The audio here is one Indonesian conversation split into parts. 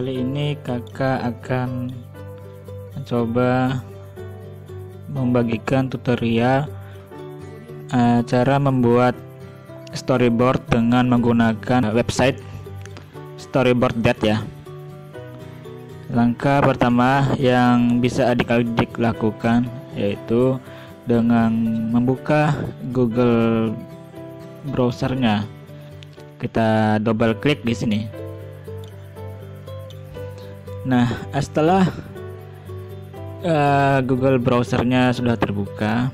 kali ini kakak akan mencoba membagikan tutorial cara membuat storyboard dengan menggunakan website Storyboard.det ya. Langkah pertama yang bisa adik-adik lakukan yaitu dengan membuka Google browsernya. Kita double klik di sini. Nah, setelah Google browsernya sudah terbuka,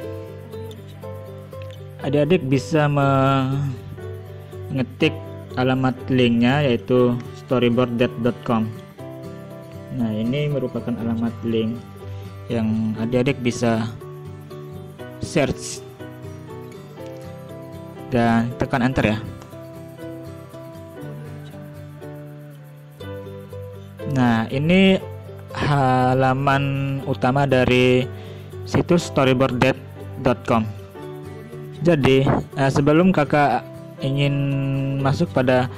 adik-adik bisa mengetik alamat linknya yaitu storyboard.det.com. Nah, ini merupakan alamat link yang adik-adik bisa search dan tekan enter ya. Nah, ini halaman utama dari situs storyboard.det.com. Jadi sebelum kakak ingin masuk pada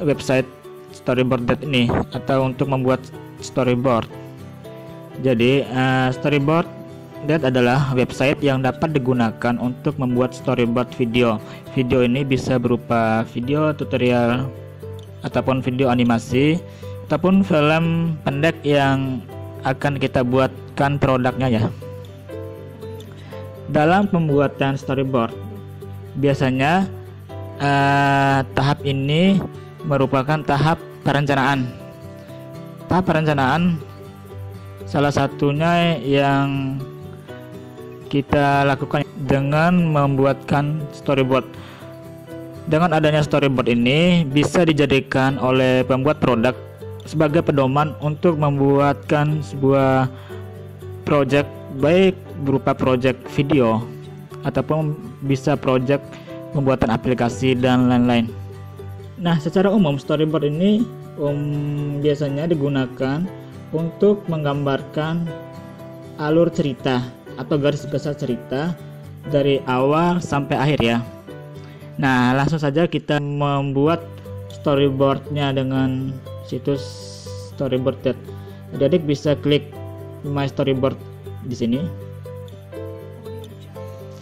website storyboard.det ini atau untuk membuat storyboard, jadi storyboard.det adalah website yang dapat digunakan untuk membuat storyboard video. Video ini bisa berupa video tutorial ataupun video animasi ataupun film pendek yang akan kita buatkan produknya ya. Dalam pembuatan storyboard, biasanya tahap ini merupakan tahap perencanaan. Tahap perencanaan salah satunya yang kita lakukan dengan membuatkan storyboard. Dengan adanya storyboard ini bisa dijadikan oleh pembuat produk sebagai pedoman untuk membuatkan sebuah project, baik berupa project video ataupun bisa project pembuatan aplikasi dan lain-lain. Nah, secara umum storyboard ini biasanya digunakan untuk menggambarkan alur cerita atau garis besar cerita dari awal sampai akhir ya. Nah, langsung saja kita membuat storyboardnya dengan situs storyboard.det. Adik bisa klik my storyboard di sini.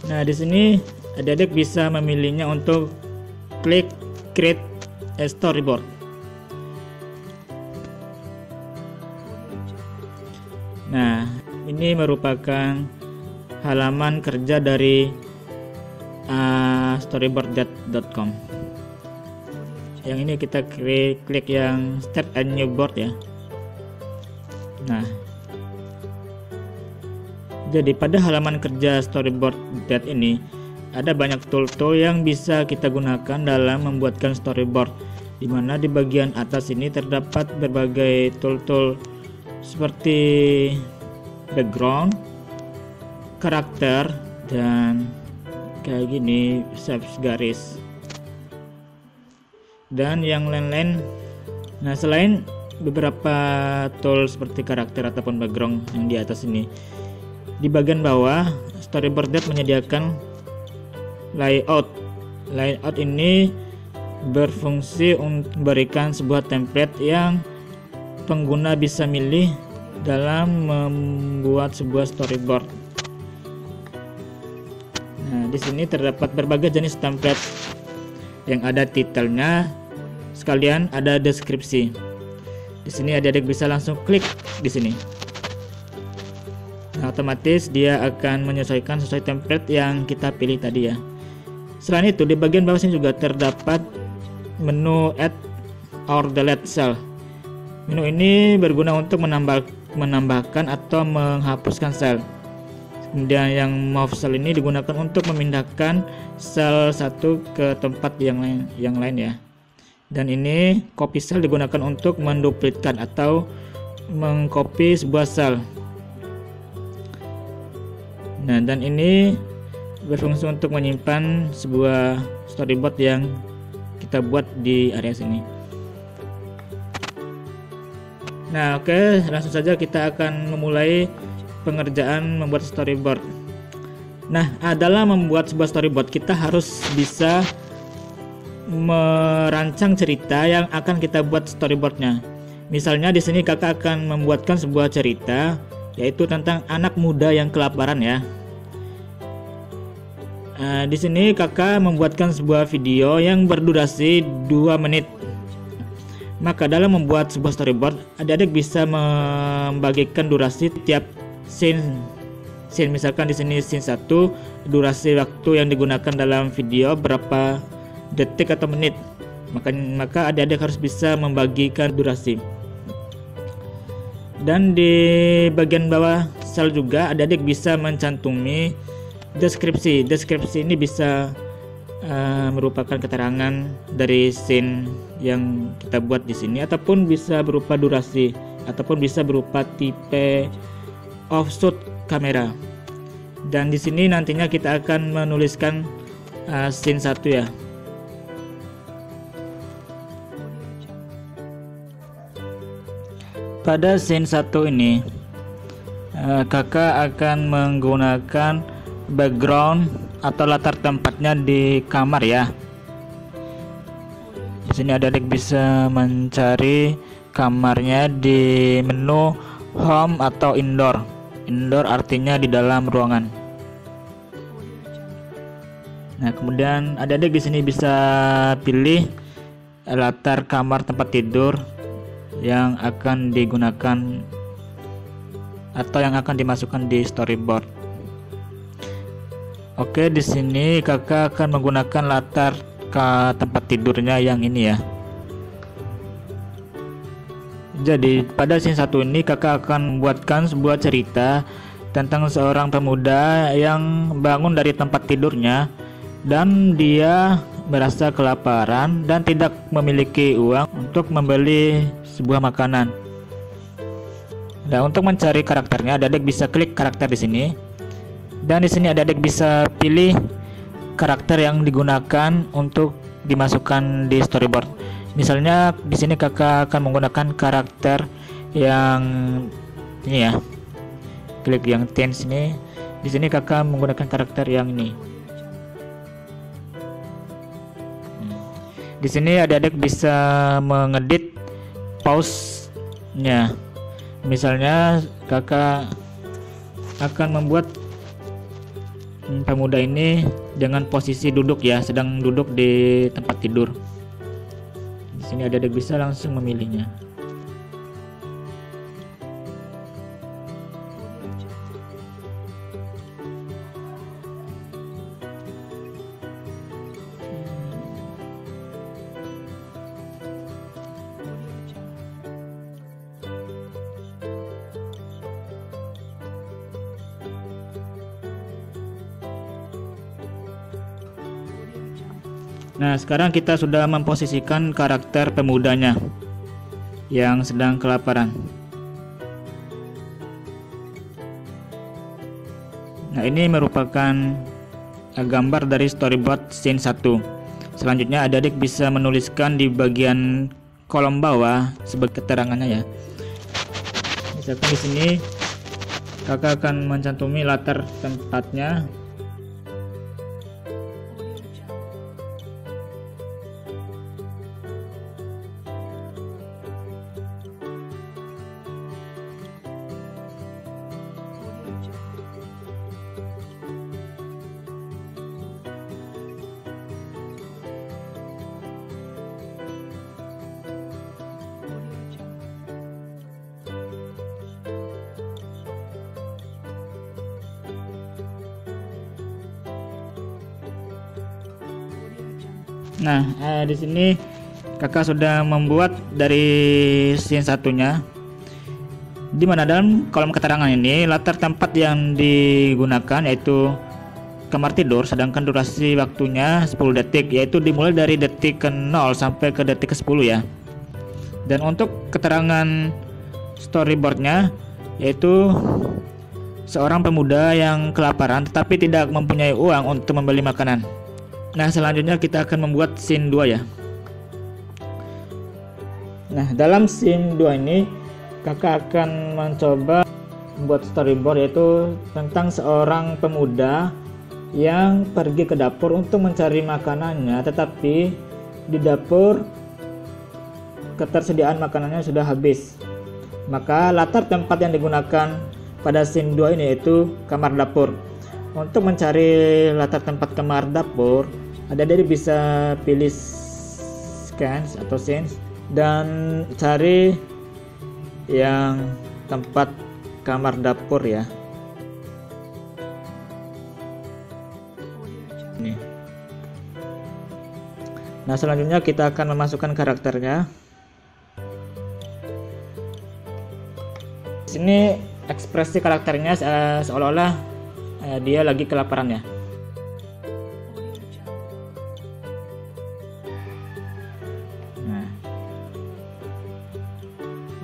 Nah, di sini adik bisa memilihnya untuk klik create a storyboard. Nah, ini merupakan halaman kerja dari storyboard.det.com. Yang ini kita klik yang start a new board ya. Nah, jadi pada halaman kerja storyboard.det ini ada banyak tool-tool yang bisa kita gunakan dalam membuatkan storyboard, dimana di bagian atas ini terdapat berbagai tool-tool seperti background, karakter, dan kayak gini shape garis dan yang lain-lain. Nah, selain beberapa tool seperti karakter ataupun background yang di atas ini, di bagian bawah storyboard.det menyediakan layout. Layout ini berfungsi untuk memberikan sebuah template yang pengguna bisa milih dalam membuat sebuah storyboard. Nah, di sini terdapat berbagai jenis template yang ada titelnya, sekalian ada deskripsi. Di sini adik-adik bisa langsung klik di sini. Nah, otomatis dia akan menyesuaikan sesuai template yang kita pilih tadi ya. Selain itu, di bagian bawah sini juga terdapat menu add or delete cell. Menu ini berguna untuk menambahkan atau menghapuskan sel. Kemudian yang move cell ini digunakan untuk memindahkan sel satu ke tempat yang lain ya. Dan ini copy cell digunakan untuk menduplikat atau mengcopy sebuah sel. Nah, dan ini berfungsi untuk menyimpan sebuah storyboard yang kita buat di area sini. Nah, oke, langsung saja kita akan memulai pengerjaan membuat storyboard. Nah, dalam membuat sebuah storyboard kita harus bisa merancang cerita yang akan kita buat storyboardnya. Misalnya di sini kakak akan membuatkan sebuah cerita yaitu tentang anak muda yang kelaparan ya. Di sini kakak membuatkan sebuah video yang berdurasi 2 menit. Maka dalam membuat sebuah storyboard, adik-adik bisa membagikan durasi tiap scene. Misalkan di sini scene 1, durasi waktu yang digunakan dalam video berapa detik atau menit. Maka adik-adik harus bisa membagikan durasi. Dan di bagian bawah sel juga adik-adik bisa mencantumi deskripsi. Deskripsi ini bisa merupakan keterangan dari scene yang kita buat di sini, ataupun bisa berupa durasi, ataupun bisa berupa tipe offshot kamera. Dan di sini nantinya kita akan menuliskan scene 1 ya. Pada scene 1 ini kakak akan menggunakan background atau latar tempatnya di kamar ya. Di sini adik-adik bisa mencari kamarnya di menu home atau indoor. Indoor artinya di dalam ruangan. Nah, kemudian adik-adik di sini bisa pilih latar kamar tempat tidur yang akan digunakan atau yang akan dimasukkan di storyboard. Oke, di sini kakak akan menggunakan latar ke tempat tidurnya yang ini ya. Jadi pada scene 1 ini kakak akan membuatkan sebuah cerita tentang seorang pemuda yang bangun dari tempat tidurnya dan dia merasa kelaparan dan tidak memiliki uang untuk membeli sebuah makanan. Nah, untuk mencari karakternya, adik-adik bisa klik karakter di sini. Dan di sini adik-adik bisa pilih karakter yang digunakan untuk dimasukkan di storyboard. Misalnya di sini kakak akan menggunakan karakter yang ini ya. Klik yang tense ini. Di sini kakak menggunakan karakter yang ini. Di sini adik-adik bisa mengedit pause-nya. Misalnya kakak akan membuat pemuda ini dengan posisi duduk ya, sedang duduk di tempat tidur. Di sini adik-adik bisa langsung memilihnya. Nah, sekarang kita sudah memposisikan karakter pemudanya yang sedang kelaparan. Nah, ini merupakan gambar dari storyboard scene 1. Selanjutnya adik-adik bisa menuliskan di bagian kolom bawah sebagai keterangannya ya. Misalkan di sini kakak akan mencantumi latar tempatnya. Nah, di sini kakak sudah membuat dari scene satunya, di mana dalam kolom keterangan ini latar tempat yang digunakan yaitu kamar tidur, sedangkan durasi waktunya 10 detik, yaitu dimulai dari detik ke-0 sampai ke detik ke-10 ya. Dan untuk keterangan storyboardnya yaitu seorang pemuda yang kelaparan tetapi tidak mempunyai uang untuk membeli makanan. Nah, selanjutnya kita akan membuat scene 2 ya. Nah, dalam scene 2 ini kakak akan mencoba membuat storyboard yaitu tentang seorang pemuda yang pergi ke dapur untuk mencari makanannya, tetapi di dapur ketersediaan makanannya sudah habis. Maka latar tempat yang digunakan pada scene 2 ini yaitu kamar dapur. Untuk mencari latar tempat kamar dapur, adik-adik bisa pilih scans atau scenes dan cari yang tempat kamar dapur ya. Ini. Nah, selanjutnya kita akan memasukkan karakternya. Di sini ekspresi karakternya seolah-olah dia lagi kelaparan ya. Nah.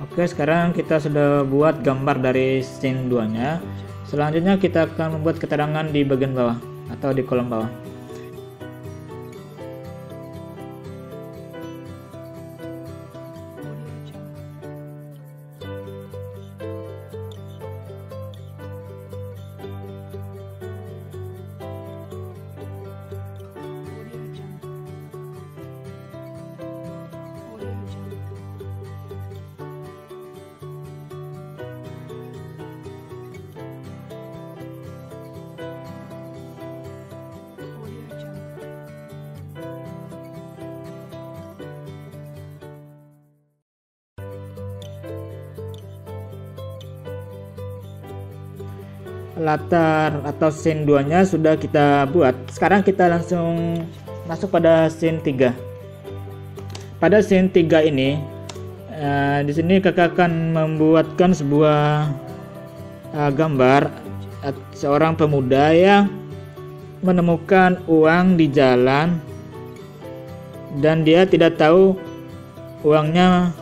Oke, sekarang kita sudah buat gambar dari scene 2-nya. Selanjutnya kita akan membuat keterangan di bagian bawah atau di kolom bawah. Latar atau scene 2-nya sudah kita buat. Sekarang kita langsung masuk pada scene 3. Pada scene 3 ini di sini kakak akan membuatkan sebuah gambar seorang pemuda yang menemukan uang di jalan dan dia tidak tahu uangnya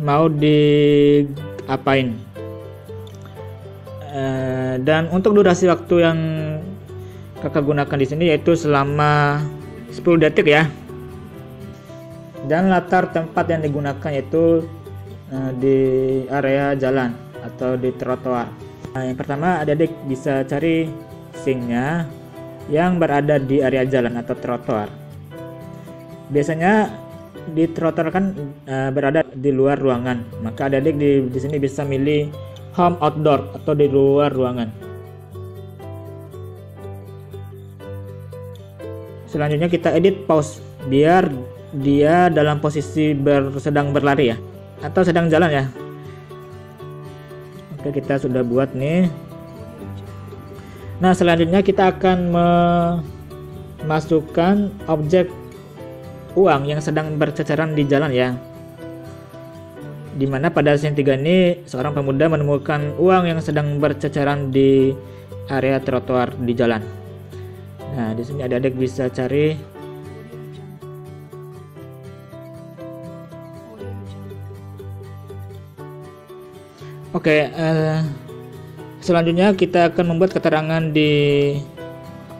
mau diapain. Dan untuk durasi waktu yang kakak gunakan di sini yaitu selama 10 detik ya. Dan latar tempat yang digunakan yaitu di area jalan atau di trotoar. Yang pertama, adik-adik bisa cari scene-nya yang berada di area jalan atau trotoar. Biasanya di trotoar kan berada di luar ruangan, maka adik-adik di sini bisa milih home outdoor atau di luar ruangan. Selanjutnya kita edit pause biar dia dalam posisi sedang berlari ya, atau sedang jalan ya. Oke, kita sudah buat nih. Nah, selanjutnya kita akan memasukkan objek uang yang sedang berceceran di jalan ya. Dimana pada scene 3 ini seorang pemuda menemukan uang yang sedang berceceran di area trotoar di jalan. Nah, di sini adik-adik bisa cari selanjutnya kita akan membuat keterangan di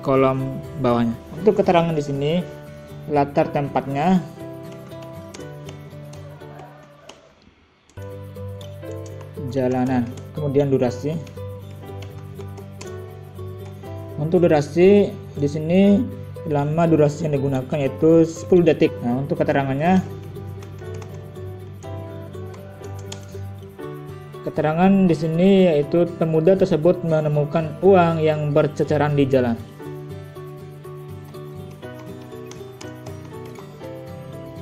kolom bawahnya. Untuk keterangan di sini latar tempatnya jalanan, kemudian durasi. Untuk durasi di sini lama durasi yang digunakan yaitu 10 detik. Nah, untuk keterangannya, keterangan di sini yaitu pemuda tersebut menemukan uang yang berceceran di jalan.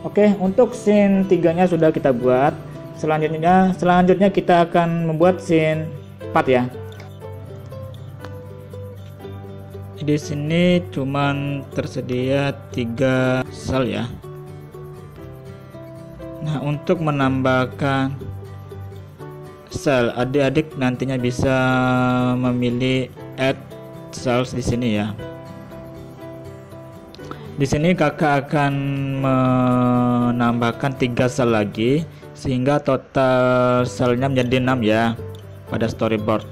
Oke, untuk scene 3-nya sudah kita buat. Selanjutnya kita akan membuat scene 4 ya. Di sini cuman tersedia 3 sel ya. Nah, untuk menambahkan sel, adik-adik nantinya bisa memilih add cells di sini ya. Di sini kakak akan menambahkan 3 sel lagi sehingga total selnya menjadi 6 ya pada storyboard.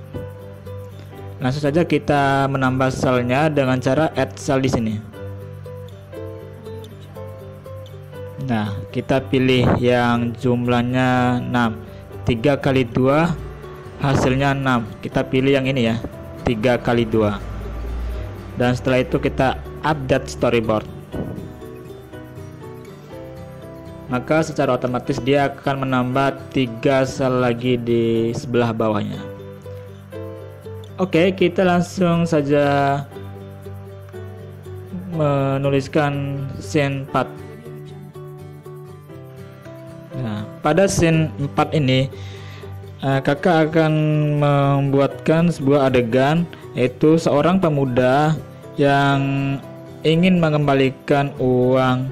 Langsung saja kita menambah selnya dengan cara add cell di sini. Nah, kita pilih yang jumlahnya 6. 3 kali 2 hasilnya 6. Kita pilih yang ini ya, 3 kali 2. Dan setelah itu kita update storyboard. maka secara otomatis dia akan menambah 3 sel lagi di sebelah bawahnya. Oke, kita langsung saja menuliskan scene 4. Nah, pada scene 4 ini kakak akan membuatkan sebuah adegan, yaitu seorang pemuda yang ingin mengembalikan uang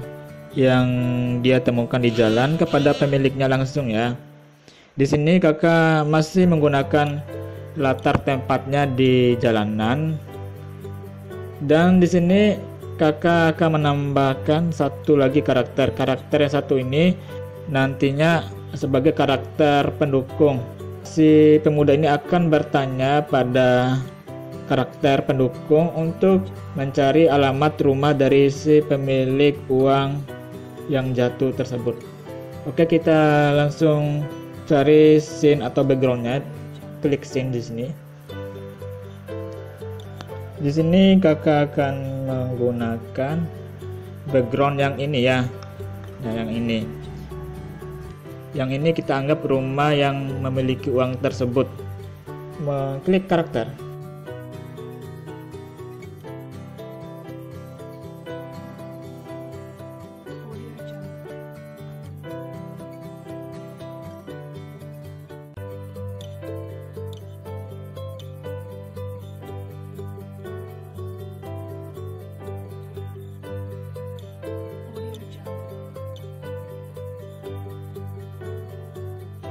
yang dia temukan di jalan kepada pemiliknya langsung ya. Di sini kakak masih menggunakan latar tempatnya di jalanan, dan di sini kakak akan menambahkan satu lagi karakter yang satu ini nantinya sebagai karakter pendukung. Si pemuda ini akan bertanya pada karakter pendukung untuk mencari alamat rumah dari si pemilik uang yang jatuh tersebut. Oke, kita langsung cari scene atau backgroundnya. Klik scene di sini. Di sini kakak akan menggunakan background yang ini ya. Nah, yang ini. Yang ini kita anggap rumah yang memiliki uang tersebut. Klik karakter.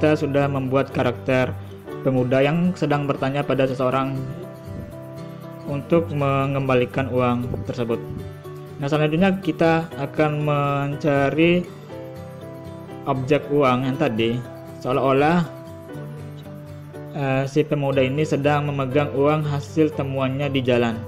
Kita sudah membuat karakter pemuda yang sedang bertanya pada seseorang untuk mengembalikan uang tersebut. Nah, selanjutnya kita akan mencari objek uang yang tadi, seolah-olah si pemuda ini sedang memegang uang hasil temuannya di jalan.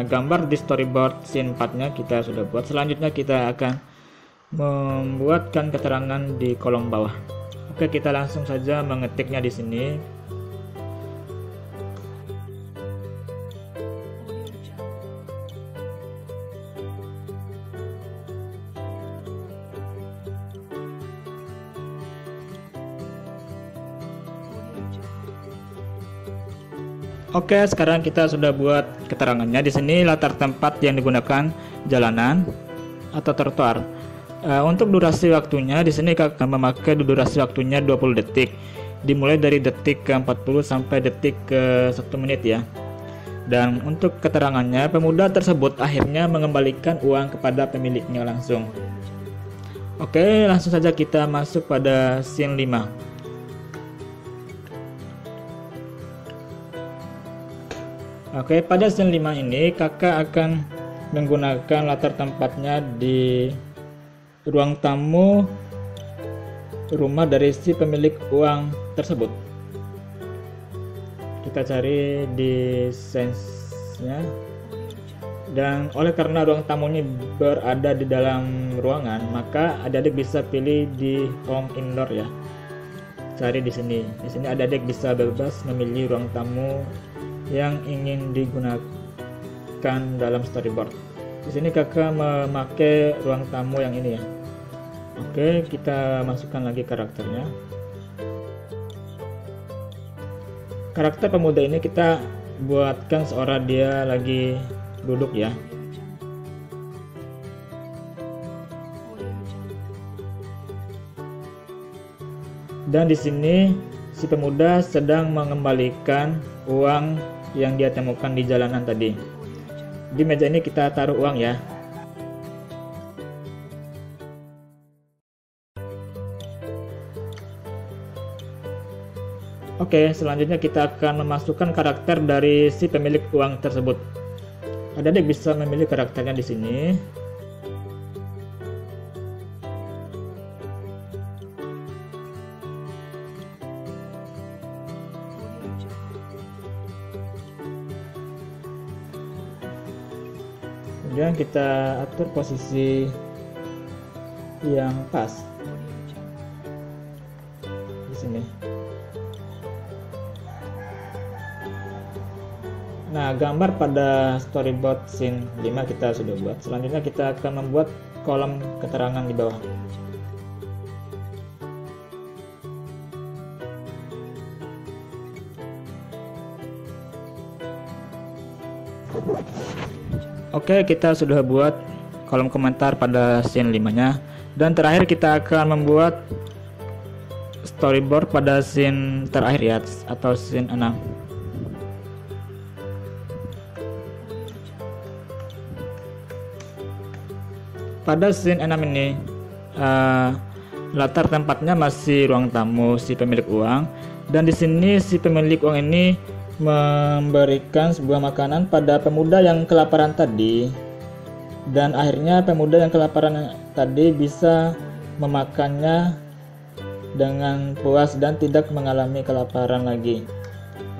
Gambar di storyboard scene 4-nya kita sudah buat. Selanjutnya kita akan membuatkan keterangan di kolom bawah. Oke, kita langsung saja mengetiknya di sini. Oke, sekarang kita sudah buat keterangannya. Di sini latar tempat yang digunakan jalanan atau trotoar. Untuk durasi waktunya di sini akan memakai durasi waktunya 20 detik. Dimulai dari detik ke-40 sampai detik ke 1 menit ya. Dan untuk keterangannya, pemuda tersebut akhirnya mengembalikan uang kepada pemiliknya langsung. Oke, langsung saja kita masuk pada scene 5. Oke, pada scene 5 ini kakak akan menggunakan latar tempatnya di ruang tamu rumah dari si pemilik uang tersebut. Kita cari di sense-nya. Dan oleh karena ruang tamu ini berada di dalam ruangan, maka adik-adik bisa pilih di home indoor ya. Cari di sini. Di sini adik-adik bisa bebas memilih ruang tamu yang ingin digunakan dalam storyboard. Di sini kakak memakai ruang tamu yang ini ya. Oke, kita masukkan lagi karakternya. Karakter pemuda ini kita buatkan seorang dia lagi duduk ya. Dan di sini si pemuda sedang mengembalikan uang yang dia temukan di jalanan tadi. Di meja ini kita taruh uang ya. Oke, selanjutnya kita akan memasukkan karakter dari si pemilik uang tersebut. Adik-adik bisa memilih karakternya di sini. Kemudian kita atur posisi yang pas di sini. Nah, gambar pada storyboard scene 5 kita sudah buat. Selanjutnya kita akan membuat kolom keterangan di bawah. Oke, kita sudah buat kolom komentar pada scene 5-nya, dan terakhir kita akan membuat storyboard pada scene terakhir ya, atau scene 6. Pada scene 6 ini latar tempatnya masih ruang tamu si pemilik uang, dan di sini si pemilik uang ini memberikan sebuah makanan pada pemuda yang kelaparan tadi, dan akhirnya pemuda yang kelaparan tadi bisa memakannya dengan puas dan tidak mengalami kelaparan lagi.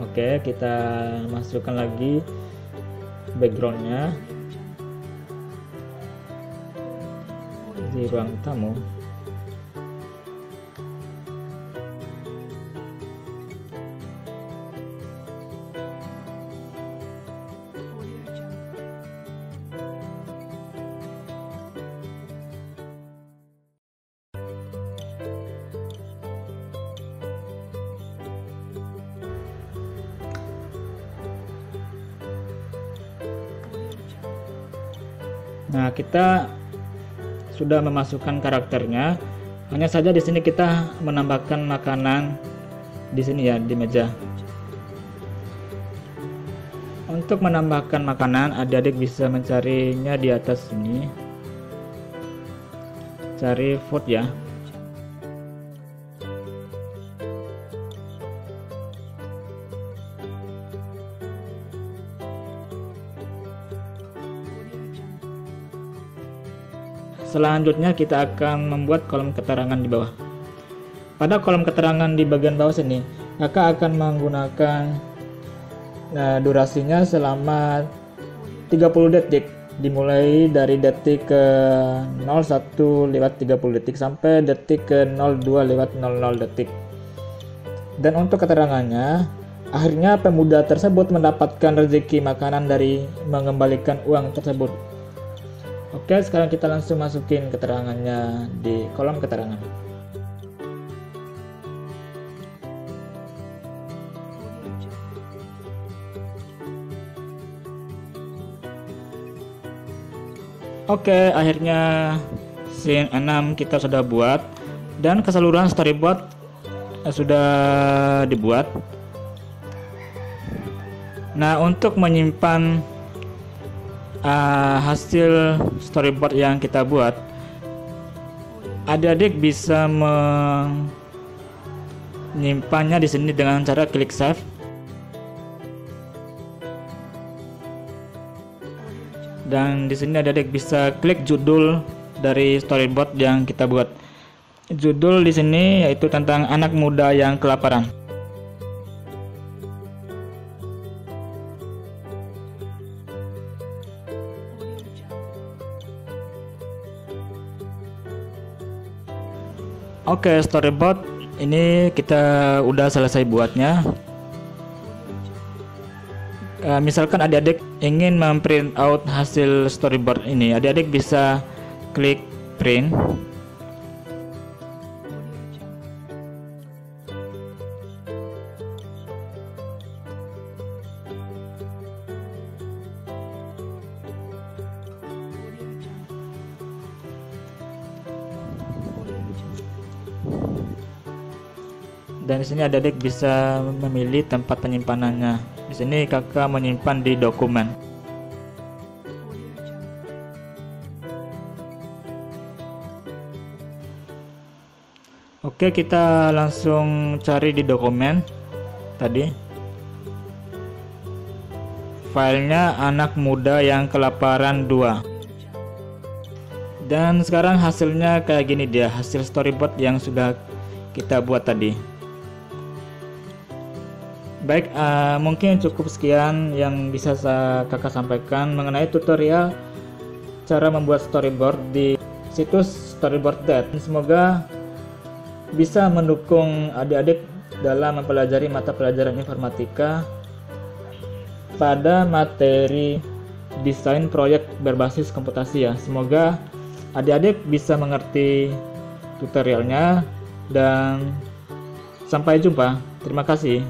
Oke, kita masukkan lagi backgroundnya di ruang tamu. Nah, kita sudah memasukkan karakternya. Hanya saja di sini kita menambahkan makanan di sini ya, di meja. Untuk menambahkan makanan, adik-adik bisa mencarinya di atas sini. Cari food ya. Selanjutnya kita akan membuat kolom keterangan di bawah. Pada kolom keterangan di bagian bawah sini, kakak akan menggunakan durasinya selama 30 detik, dimulai dari detik ke 01 lewat 30 detik sampai detik ke 02 lewat 00 detik. Dan untuk keterangannya, akhirnya pemuda tersebut mendapatkan rezeki makanan dari mengembalikan uang tersebut. Oke, sekarang kita langsung masukin keterangannya di kolom keterangan. Oke, akhirnya scene 6 kita sudah buat, dan keseluruhan storyboard sudah dibuat. Nah, untuk menyimpan hasil storyboard yang kita buat, adik-adik bisa menyimpannya di sini dengan cara klik save. Dan di sini adik-adik bisa klik judul dari storyboard yang kita buat. Judul di sini yaitu tentang anak muda yang kelaparan. Oke, storyboard ini kita udah selesai buatnya. Misalkan adik-adik ingin memprint out hasil storyboard ini, adik-adik bisa klik print. Dan di sini adik-adik bisa memilih tempat penyimpanannya. Di sini kakak menyimpan di dokumen. Oke, kita langsung cari di dokumen tadi. Filenya anak muda yang kelaparan 2. Dan sekarang hasilnya kayak gini dia, hasil storyboard yang sudah kita buat tadi. Baik, mungkin cukup sekian yang bisa kakak sampaikan mengenai tutorial cara membuat storyboard di situs Storyboard.net. Semoga bisa mendukung adik-adik dalam mempelajari mata pelajaran informatika pada materi desain proyek berbasis komputasi ya. Semoga adik-adik bisa mengerti tutorialnya dan sampai jumpa. Terima kasih.